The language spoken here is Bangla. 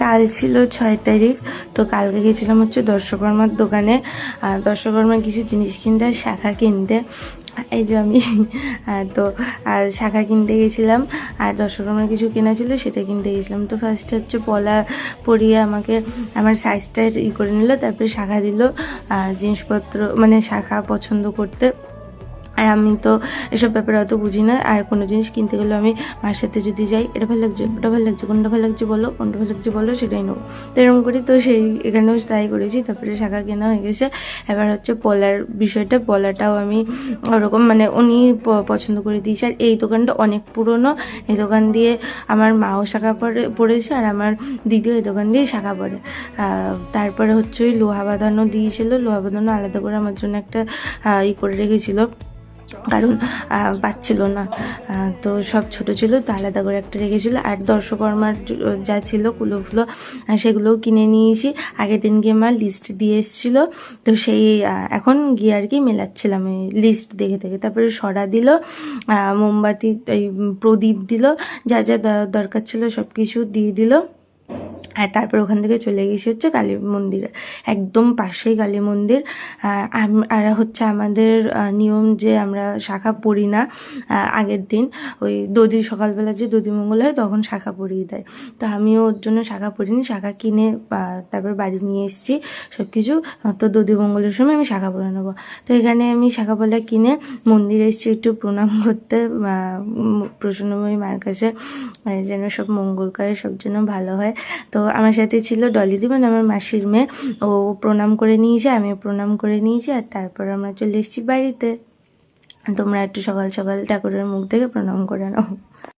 কাল ছিল 6 তারিখ। তো কালকে গেছিলাম হচ্ছে দর্শকর্মার দোকানে, দর্শকর্মার কিছু জিনিস কিনতে, শাখা কিনতে। এই যে আমি তো আর শাখা কিনতে গেছিলাম, আর দর্শকর্মার কিছু কেনা ছিল সেটা কিনতে গেছিলাম। তো ফার্স্টে হচ্ছে পলা পরিয়ে আমাকে আমার সাইজটা করে নিল, তারপরে শাখা দিল জিনিসপত্র মানে শাখা পছন্দ করতে। আর আমি তো এসব ব্যাপারে অত বুঝি না, আর কোনো জিনিস কিনতে গেলে আমি মার সাথে যদি যাই, এটা ভালো লাগছে, ওটা ভালো লাগছে, কোনটা ভালো লাগছে বলো, কোনটা ভালো লাগছে বলো, সেটাই নেবো। তো এরকম করি। তো সেই এখানেও তাই করেছি। তারপরে শাখা কেনা হয়ে গেছে। এবার হচ্ছে পলার বিষয়টা, পলাটাও আমি ওরকম মানে উনি পছন্দ করে দিয়েছে। আর এই দোকানটা অনেক পুরনো, এই দোকান দিয়ে আমার মাও শাখা পড়েছে, আর আমার দিদিও এই দোকান দিয়ে শাখা পড়ে। তারপরে হচ্ছে ওই লোহা বাঁধানো দিয়েছিল, লোহা বাঁধানো আলাদা করে আমার জন্য একটা করে রেখেছিল, কারণ পাচ্ছিল না। তো সব ছোট ছিল, তো আলাদা করে একটা রেখেছিলো। আর দর্শকর্মার যা ছিল কুলো ফুলো সেগুলোও কিনে নিয়েছি। আগের দিন গিয়ে মা লিস্ট দিয়ে এসেছিলো, তো সেই এখন গিয়ে আর কি মেলাচ্ছিলাম এই লিস্ট দেখে দেখে। তারপরে সরা দিল, মোমবাতি, এই প্রদীপ দিল, যা যা দরকার ছিল সব কিছু দিয়ে দিল। আর তারপর ওখান থেকে চলে গেছি হচ্ছে কালী মন্দিরে, একদম পাশেই কালী মন্দির। আর হচ্ছে আমাদের নিয়ম যে আমরা শাখা পড়ি না আগের দিন, ওই দধি সকালবেলা যে দধি মঙ্গল হয় তখন শাখা পরিয়ে দেয়। তো আমিও ওর জন্য শাখা পরিনি, শাখা কিনে তারপর বাড়ি নিয়ে এসেছি সব কিছু। তো দধি মঙ্গলের সময় আমি শাখা পরে নেবো। তো এখানে আমি শাখা পলা কিনে মন্দিরে এসেছি একটু প্রণাম করতে, প্রসন্নময়ী মার কাছে, যেন সব মঙ্গল করে, সব যেন ভালো হয়। তো আমার সাথে ছিল ডলিদি, মানে আমার মাসির মেয়ে, ও প্রণাম করে নিয়েছে, আমিও প্রণাম করে নিয়েছি। আর তারপর আমরা চলে এসেছি বাড়িতে। তোমরা একটু সকাল সকাল ঠাকুরের মুখ থেকে প্রণাম করে নাও।